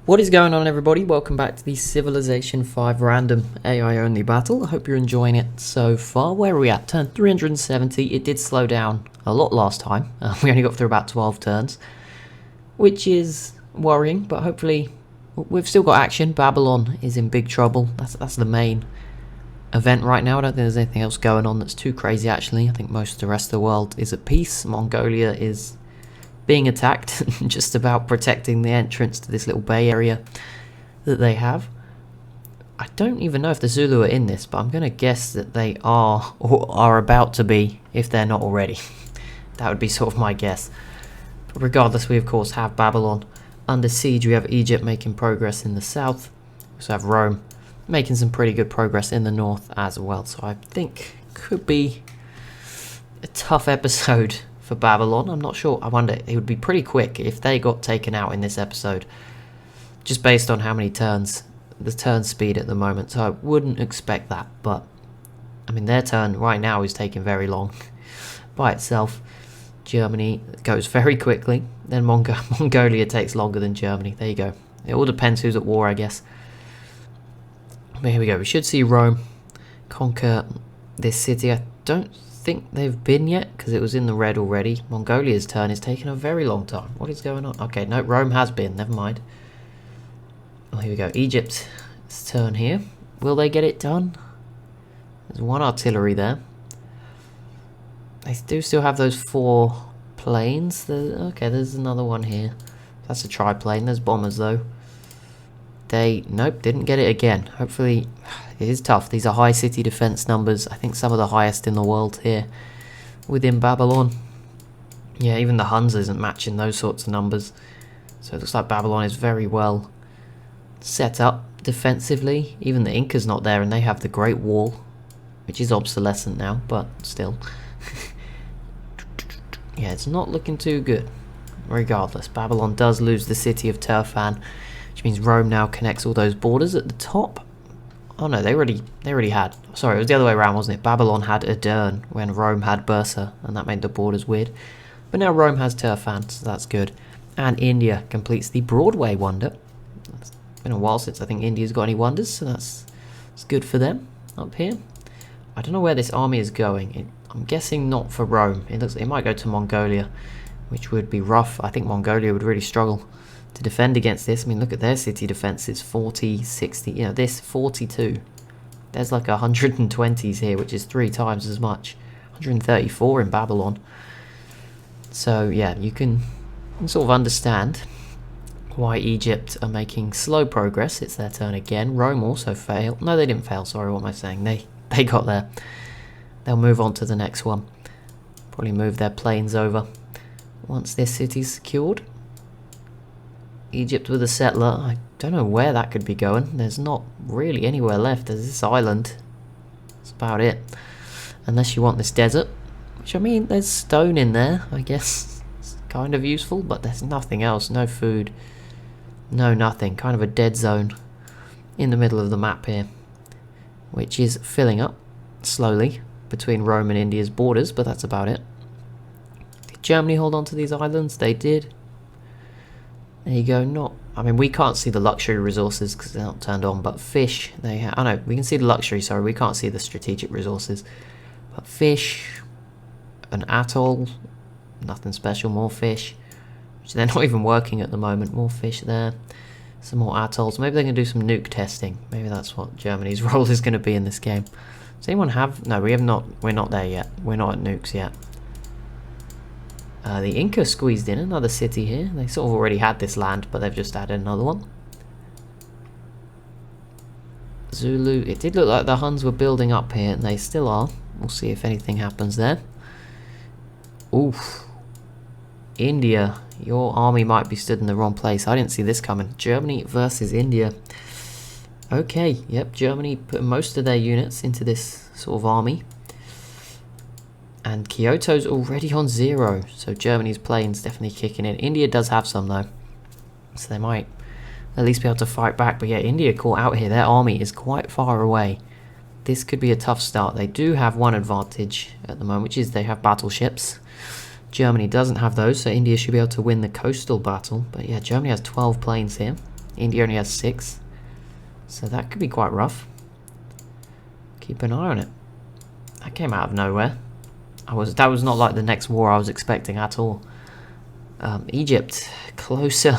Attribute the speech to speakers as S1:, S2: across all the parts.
S1: What is going on, everybody? Welcome back to the Civilization 5 random AI only battle. I hope you're enjoying it so far. Where are we at? Turn 370. It did slow down a lot last time. We only got through about 12 turns, which is worrying, but hopefully we've still got action. Babylon is in big trouble. That's the main event right now. I don't think there's anything else going on that's too crazy, actually. I think most of the rest of the world is at peace. Mongolia is being attacked, just about protecting the entrance to this little bay area that they have. I don't even know if the Zulu are in this, but I'm going to guess that they are, or are about to be, if they're not already. That would be sort of my guess. But regardless, we of course have Babylon under siege. We have Egypt making progress in the south. We also have Rome making some pretty good progress in the north as well. So I think it could be a tough episode for Babylon. I'm not sure. I wonder, it would be pretty quick if they got taken out in this episode, just based on how many turns, the turn speed at the moment. So I wouldn't expect that, but I mean, their turn right now is taking very long by itself. Germany goes very quickly, then Mongolia takes longer than Germany. There you go. It all depends who's at war, I guess. But here we go. We should see Rome conquer this city. I don't think they've been yet because it was in the red already. Mongolia's turn is taking a very long time. What is going on? Okay, no, Rome has been. Never mind. Oh, here we go. Egypt's turn here. Will they get it done? There's one artillery there. They do still have those 4 planes. Okay, there's another one here. That's a triplane. There's bombers though. Nope, didn't get it again. Hopefully, it is tough. These are high city defense numbers. I think some of the highest in the world here within Babylon. Yeah, even the Huns isn't matching those sorts of numbers. So it looks like Babylon is very well set up defensively. Even the Inca's not there, and they have the Great Wall, which is obsolescent now, but still. Yeah, it's not looking too good. Regardless, Babylon does lose the city of Turfan, which means Rome now connects all those borders at the top. Oh no, they already had. Sorry, it was the other way around, wasn't it? Babylon had Adern when Rome had Bursa, and that made the borders weird. But now Rome has Turfan, so that's good. And India completes the Broadway wonder. It's been a while since I think India's got any wonders, so that's good for them up here. I don't know where this army is going. I'm guessing not for Rome. It looks like it might go to Mongolia, which would be rough. I think Mongolia would really struggle to defend against this. I mean, look at their city defense. It's 40, 60, you know, this 42. There's like 120s here, which is 3 times as much. 134 in Babylon. So yeah, you can sort of understand why Egypt are making slow progress. It's their turn again. Rome also failed. No, they didn't fail. Sorry, what am I saying? They got there. They'll move on to the next one. Probably move their planes over once this city's secured. Egypt with a settler. I don't know where that could be going. There's not really anywhere left. There's this island. That's about it. Unless you want this desert. Which, I mean, there's stone in there. I guess it's kind of useful. But there's nothing else. No food. No nothing. Kind of a dead zone in the middle of the map here. Which is filling up slowly between Rome and India's borders. But that's about it. Did Germany hold on to these islands? They did. There you go. I mean, we can't see the luxury resources because they're not turned on, but fish, they have. Oh no, we can see the luxury, sorry, we can't see the strategic resources. But fish, an atoll, nothing special, more fish, which they're not even working at the moment. More fish there, some more atolls. Maybe they can do some nuke testing. Maybe that's what Germany's role is going to be in this game. Does anyone have? No, we have not. We're not there yet. We're not at nukes yet. The Inca squeezed in another city here. They sort of already had this land, but they've just added another one. Zulu. It did look like the Huns were building up here, and they still are. We'll see if anything happens there. Oof. India. Your army might be stood in the wrong place. I didn't see this coming. Germany versus India. Okay, yep, Germany put most of their units into this sort of army. And Kyoto's already on 0, so Germany's plane's definitely kicking in. India does have some though, so they might at least be able to fight back. But yeah, India caught out here. Their army is quite far away. This could be a tough start. They do have one advantage at the moment, which is they have battleships. Germany doesn't have those, so India should be able to win the coastal battle. But yeah, Germany has 12 planes here. India only has 6. So that could be quite rough. Keep an eye on it. That came out of nowhere. That was not like the next war I was expecting at all. Egypt, closer,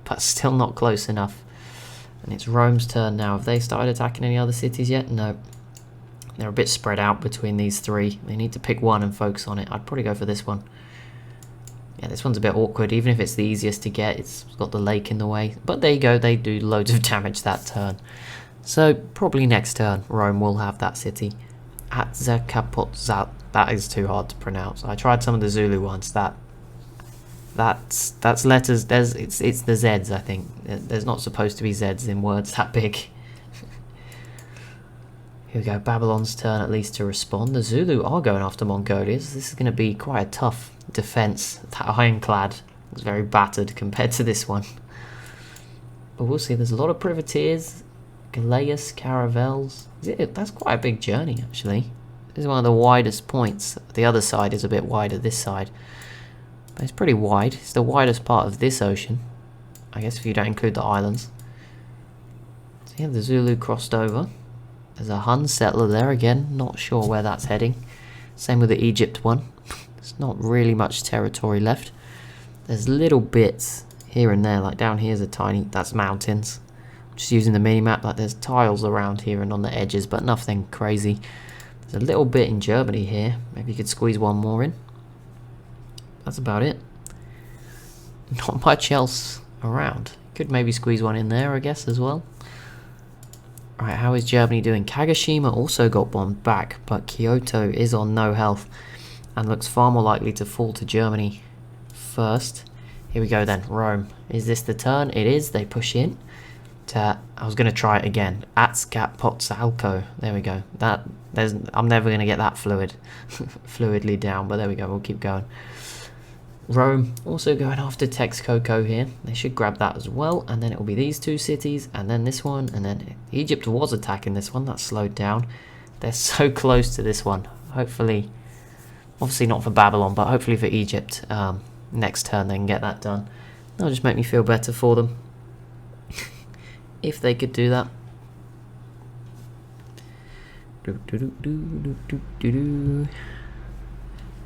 S1: but still not close enough. And it's Rome's turn now. Have they started attacking any other cities yet? No. They're a bit spread out between these 3. They need to pick one and focus on it. I'd probably go for this one. Yeah, this one's a bit awkward. Even if it's the easiest to get, it's got the lake in the way. But there you go. They do loads of damage that turn. So probably next turn, Rome will have that city. Atzakapotzal. That is too hard to pronounce. I tried some of the Zulu ones. That's letters. It's the Z's. I think there's not supposed to be Z's in words that big. Here we go. Babylon's turn at least to respond. The Zulu are going after Mongolia's. This is going to be quite a tough defense. That ironclad was very battered compared to this one. But we'll see. There's a lot of privateers, Galeas, caravels. That's quite a big journey actually. This is one of the widest points. The other side is a bit wider. This side. But it's pretty wide. It's the widest part of this ocean. I guess if you don't include the islands. So yeah, the Zulu crossed over. There's a Hun settler there again. Not sure where that's heading. Same with the Egypt one. There's not really much territory left. There's little bits here and there. Like down here's a tiny... That's mountains. Just using the mini-map. Like there's tiles around here and on the edges. But nothing crazy. There's a little bit in Germany here. Maybe you could squeeze one more in. That's about it. Not much else around. Could maybe squeeze one in there, I guess, as well. Right, how is Germany doing? Kagoshima also got bombed back, but Kyoto is on no health and looks far more likely to fall to Germany first. Here we go then, Rome. Is this the turn? It is. They push in. I was going to try it again. Atzcapotzalco. There we go. I'm never going to get that fluidly down, but there we go. We'll keep going. Rome also going after Texcoco here. They should grab that as well, and then it will be these 2 cities, and then this one, and then Egypt was attacking this one. That slowed down. They're so close to this one. Hopefully, obviously not for Babylon, but hopefully for Egypt. Next turn they can get that done. That'll just make me feel better for them. If they could do that.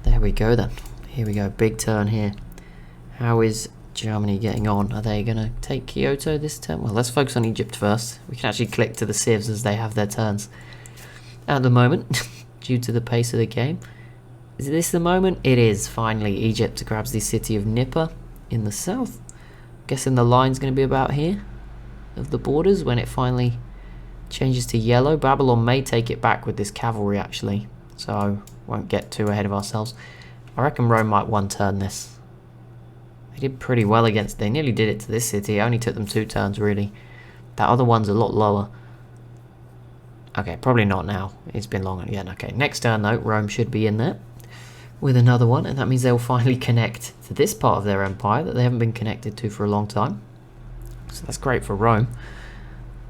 S1: There we go then. Here we go, big turn here. How is Germany getting on? Are they going to take Kyoto this turn? Well, let's focus on Egypt first. We can actually click to the civs as they have their turns. At the moment, due to the pace of the game. Is this the moment? It is. Finally, Egypt grabs the city of Nipper in the south. Guessing the line's going to be about here of the borders when it finally changes to yellow. Babylon may take it back with this cavalry actually, so won't get too ahead of ourselves. I reckon Rome might one-turn this. They did pretty well against... They nearly did it to this city. It only took them 2 turns, really. That other one's a lot lower. Okay, probably not now. It's been long again. Okay, next turn, though, Rome should be in there with another one, and that means they'll finally connect to this part of their empire that they haven't been connected to for a long time. So that's great for Rome.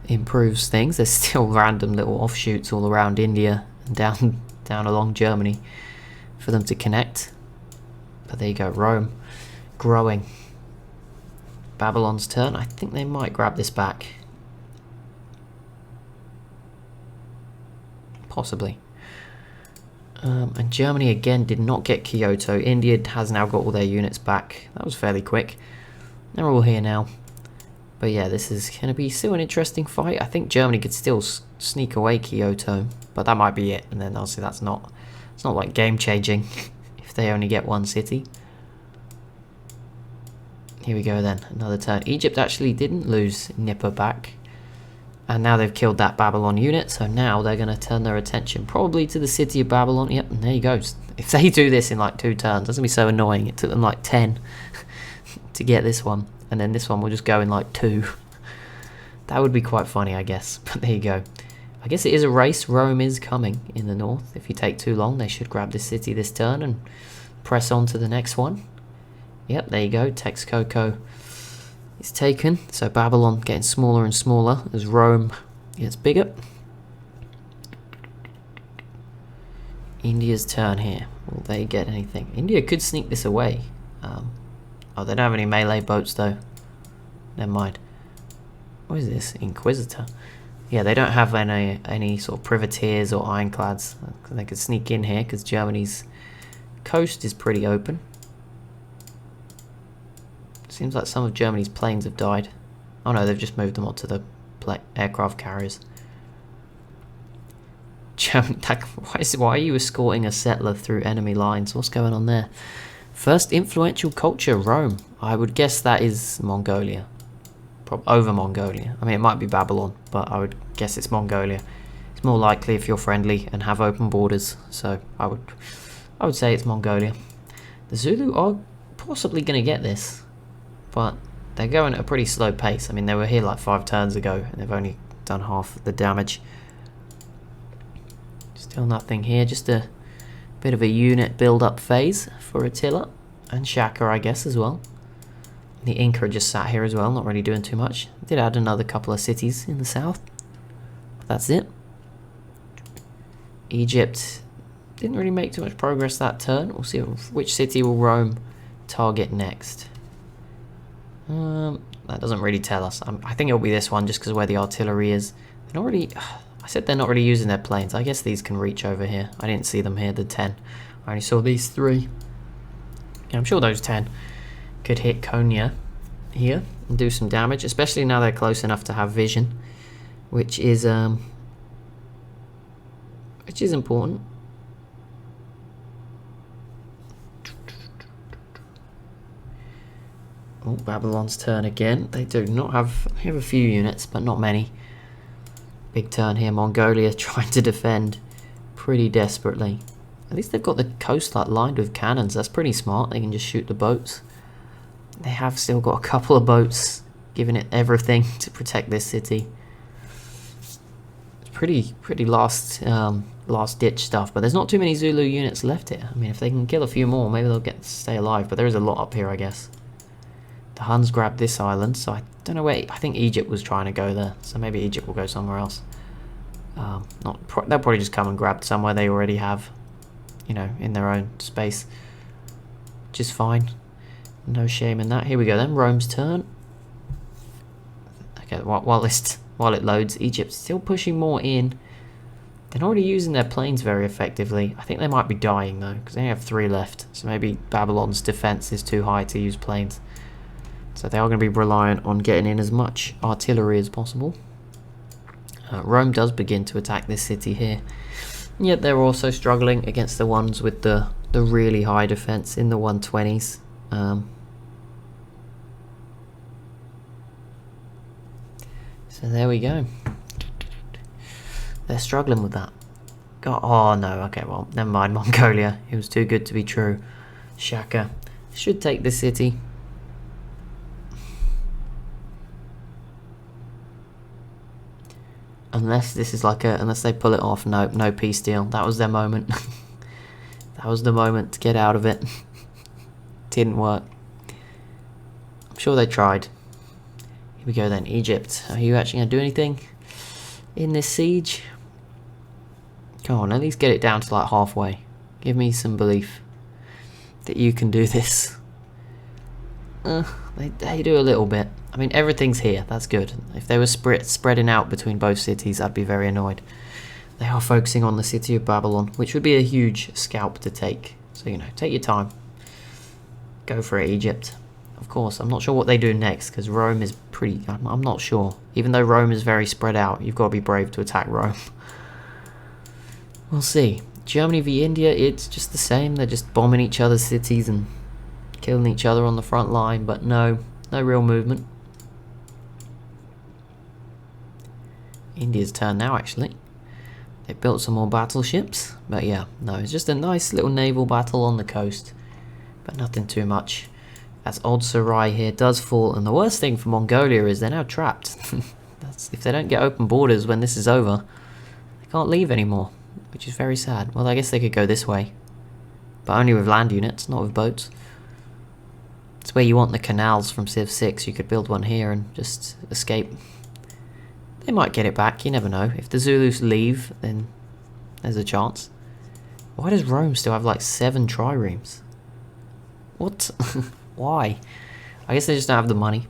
S1: Improves things. There's still random little offshoots all around India and down along Germany for them to connect. But there you go, Rome growing. Babylon's turn. I think they might grab this back. Possibly. And Germany again did not get Kyoto. India has now got all their units back. That was fairly quick. They're all here now. But yeah, this is going to be still an interesting fight. I think Germany could still sneak away Kyoto, but that might be it. And then obviously it's not like game changing if they only get 1 city. Here we go then, another turn. Egypt actually didn't lose Nipper back. And now they've killed that Babylon unit, so now they're going to turn their attention probably to the city of Babylon. Yep, and there you go. If they do this in like 2 turns, that's going to be so annoying. It took them like 10 to get this one. And then this one will just go in like 2. That would be quite funny, I guess. But there you go. I guess it is a race. Rome is coming in the north. If you take too long, they should grab this city this turn and press on to the next one. Yep, there you go. Texcoco is taken. So Babylon getting smaller and smaller as Rome gets bigger. India's turn here. Will they get anything? India could sneak this away. Oh, they don't have any melee boats though. Never mind. What is this? Inquisitor. Yeah, they don't have any sort of privateers or ironclads. They could sneak in here because Germany's coast is pretty open. Seems like some of Germany's planes have died. Oh no, they've just moved them onto the aircraft carriers. Why are you escorting a settler through enemy lines? What's going on there? First influential culture, Rome. I would guess that is Mongolia. Over Mongolia. I mean, it might be Babylon, but I would guess it's Mongolia. It's more likely if you're friendly and have open borders. So I would say it's Mongolia. The Zulu are possibly going to get this, but they're going at a pretty slow pace. I mean, they were here like 5 turns ago, and they've only done half the damage. Still nothing here, just a bit of a unit build-up phase for Attila, and Shaka, I guess, as well. The Inca just sat here as well, not really doing too much. Did add another couple of cities in the south. That's it. Egypt didn't really make too much progress that turn. We'll see which city will Rome target next. That doesn't really tell us. I think it'll be this one just because of where the artillery is. They're not really... I said they're not really using their planes. I guess these can reach over here. I didn't see them here, the 10. I only saw these 3. Yeah, I'm sure those 10 could hit Konya here and do some damage, especially now they're close enough to have vision, which is important. Oh, Babylon's turn again. They do not have... They have a few units, but not many. Big turn here. Mongolia trying to defend pretty desperately. At least they've got the coast like lined with cannons. That's pretty smart. They can just shoot the boats. They have still got a couple of boats, giving it everything to protect this city. It's pretty last ditch stuff. But there's not too many Zulu units left here. I mean, if they can kill a few more, maybe they'll get to stay alive. But there is a lot up here, I guess. The Huns grabbed this island, so I don't know where... I think Egypt was trying to go there, so maybe Egypt will go somewhere else. They'll probably just come and grab somewhere they already have, you know, in their own space. Which is fine. No shame in that. Here we go then, Rome's turn. Okay, while it loads, Egypt's still pushing more in. They're not really using their planes very effectively. I think they might be dying though, because they only have 3 left. So maybe Babylon's defense is too high to use planes. So they are going to be reliant on getting in as much artillery as possible. Rome does begin to attack this city here. Yet they're also struggling against the ones with the really high defense in the 120s. So there we go. They're struggling with that. Oh no, okay, well, never mind. Mongolia. It was too good to be true. Shaka should take the city. Unless this is like unless they pull it off. Nope, no peace deal. That was their moment. That was the moment to get out of it. Didn't work. I'm sure they tried. Here we go then, Egypt. Are you actually going to do anything in this siege? Come on, at least get it down to like halfway. Give me some belief that you can do this. They do a little bit. I mean, everything's here. That's good. If they were spreading out between both cities, I'd be very annoyed. They are focusing on the city of Babylon, which would be a huge scalp to take. So, you know, take your time. Go for it, Egypt. Of course, I'm not sure what they do next, because Rome is pretty... I'm not sure. Even though Rome is very spread out, you've got to be brave to attack Rome. We'll see. Germany v India, it's just the same. They're just bombing each other's cities and killing each other on the front line, but no real movement. India's turn now, actually. They built some more battleships, but yeah, no, it's just a nice little naval battle on the coast, but nothing too much. As Old Sarai here does fall, and the worst thing for Mongolia is they're now trapped. If they don't get open borders when this is over, they can't leave anymore, which is very sad. Well, I guess they could go this way, but only with land units, not with boats. It's where you want the canals from Civ 6. You could build one here and just escape. They might get it back, you never know. If the Zulus leave, then there's a chance. Why does Rome still have like 7 triremes? What? Why? I guess they just don't have the money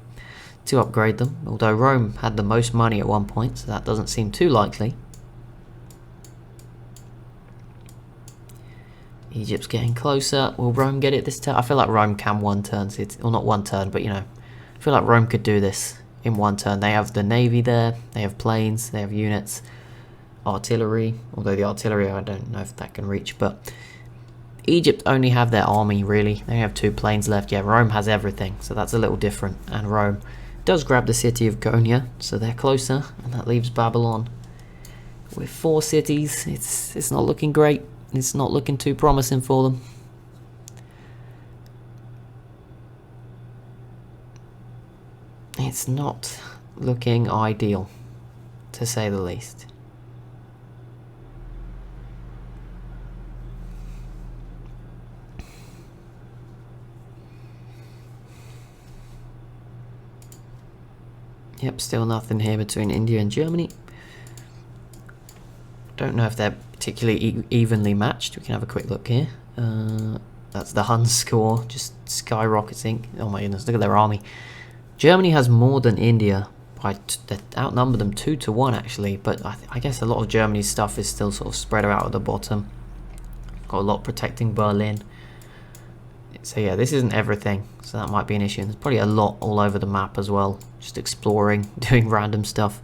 S1: to upgrade them, although Rome had the most money at one point, so that doesn't seem too likely. Egypt's getting closer. Will Rome get it this turn? I feel like Rome can one turn city. Well, not one turn, but you know, I feel like Rome could do this in one turn. They have the navy there, they have planes, they have units, artillery, although the artillery I don't know if that can reach, but Egypt only have their army really. They have 2 planes left. Yeah, Rome has everything, so that's a little different, and Rome does grab the city of Konya, so they're closer, and that leaves Babylon with 4 cities. It's not looking great. It's not looking too promising for them. It's not looking ideal, to say the least. Yep, still nothing here between India and Germany. Don't know if they're particularly evenly matched. We can have a quick look here. That's the Hun score, just skyrocketing. Oh my goodness, look at their army. Germany has more than India. They outnumber them 2-1 actually, but I guess a lot of Germany's stuff is still sort of spread out at the bottom. Got a lot protecting Berlin. So yeah, this isn't everything, so that might be an issue. There's probably a lot all over the map as well, just exploring, doing random stuff.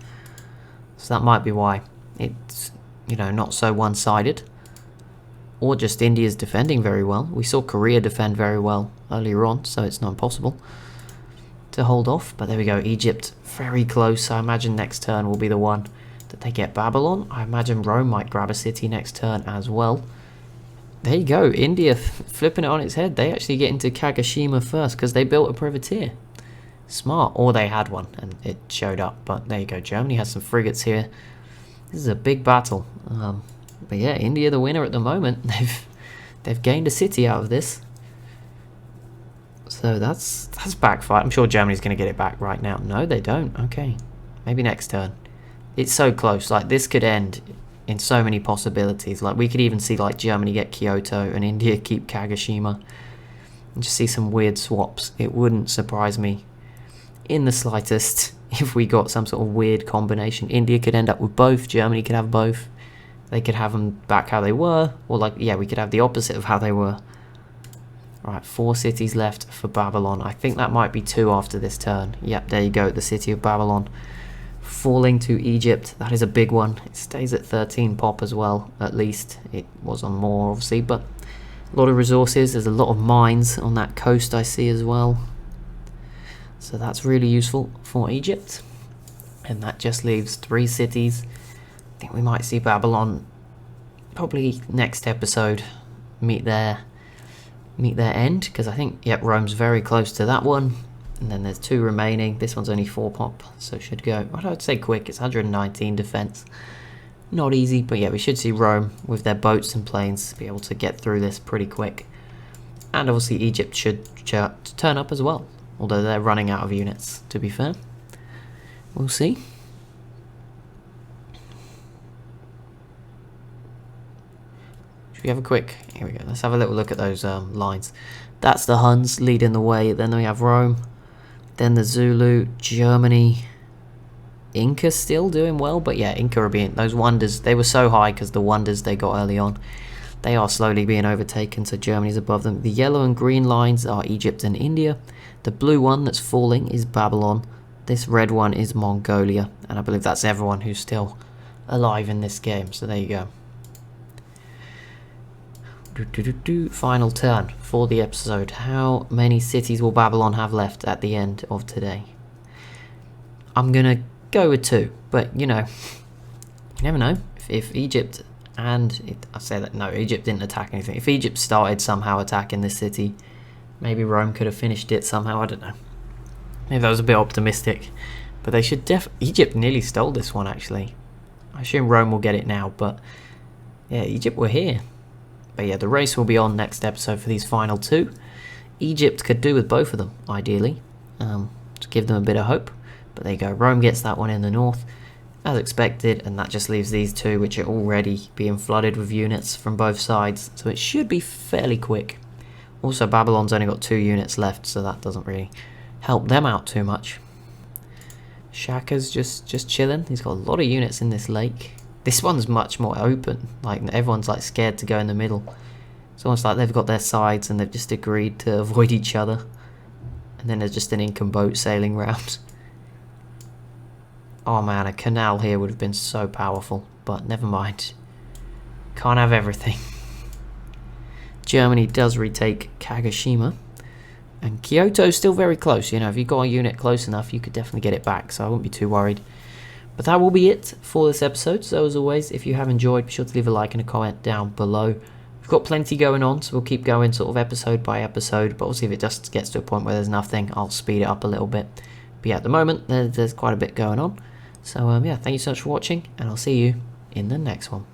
S1: So that might be why it's, you know, not so one-sided. Or just India's defending very well. We saw Korea defend very well earlier on, so it's not impossible to hold off. But there we go, Egypt very close. I imagine next turn will be the one that they get Babylon. I imagine Rome might grab a city next turn as well. There you go, India flipping it on its head. They actually get into Kagoshima first because they built a privateer. Smart, or they had one and it showed up. But there you go, Germany has some frigates here. This is a big battle. But yeah, India the winner at the moment. They've gained a city out of this. So that's backfired. I'm sure Germany's going to get it back right now. No, they don't. Okay, maybe next turn. It's so close. Like, this could end in so many possibilities. Like, we could even see like Germany get Kyoto and India keep Kagoshima, and just see some weird swaps. It wouldn't surprise me in the slightest if we got some sort of weird combination. India could end up with both. Germany could have both. They could have them back how they were, or like, yeah, we could have the opposite of how they were. Right, 4 cities left for Babylon. I think that might be 2 after this turn. Yep, there you go, the city of Babylon falling to Egypt. That is a big one. It stays at 13 pop as well, at least. It was on more, obviously, but a lot of resources. There's a lot of mines on that coast I see as well. So that's really useful for Egypt. And that just leaves 3 cities. I think we might see Babylon probably next episode meet their end, because I think, yep, Rome's very close to that one. And then there's 2 remaining. This one's only 4 pop, so it should go, well, I'd say quick. It's 119 defense. Not easy, but yeah, we should see Rome with their boats and planes be able to get through this pretty quick. And obviously Egypt should turn up as well, although they're running out of units, to be fair. We'll see. Should we have a quick, here we go, let's have a little look at those lines. That's the Huns leading the way. Then we have Rome, then the Zulu, Germany, Inca still doing well, but yeah, Inca are being, those wonders, they were so high because the wonders they got early on, they are slowly being overtaken, so Germany's above them. The yellow and green lines are Egypt and India. The blue one that's falling is Babylon. This red one is Mongolia, and I believe that's everyone who's still alive in this game, so there you go. Final turn for the episode. How many cities will Babylon have left at the end of today? I'm gonna go with 2, but you know, you never know. If Egypt and I say that, no, Egypt didn't attack anything. If Egypt started somehow attacking this city, maybe Rome could have finished it somehow. I don't know. Maybe that was a bit optimistic, but they should Egypt nearly stole this one actually. I assume Rome will get it now, but yeah, Egypt were here. But yeah, the race will be on next episode for these final 2. Egypt could do with both of them, ideally, to give them a bit of hope. But there you go, Rome gets that one in the north, as expected, and that just leaves these 2, which are already being flooded with units from both sides. So it should be fairly quick. Also, Babylon's only got 2 units left, so that doesn't really help them out too much. Shaka's just chilling. He's got a lot of units in this lake. This one's much more open. Like, everyone's like scared to go in the middle. It's almost like they've got their sides and they've just agreed to avoid each other. And then there's just an Incan boat sailing round. Oh man, a canal here would have been so powerful. But never mind. Can't have everything. Germany does retake Kagoshima. And Kyoto's still very close. You know, if you got a unit close enough, you could definitely get it back. So I wouldn't be too worried. But that will be it for this episode. So as always, if you have enjoyed, be sure to leave a like and a comment down below. We've got plenty going on, so we'll keep going sort of episode by episode. But obviously if it just gets to a point where there's nothing, I'll speed it up a little bit. But yeah, at the moment, there's quite a bit going on. So yeah, thank you so much for watching, and I'll see you in the next one.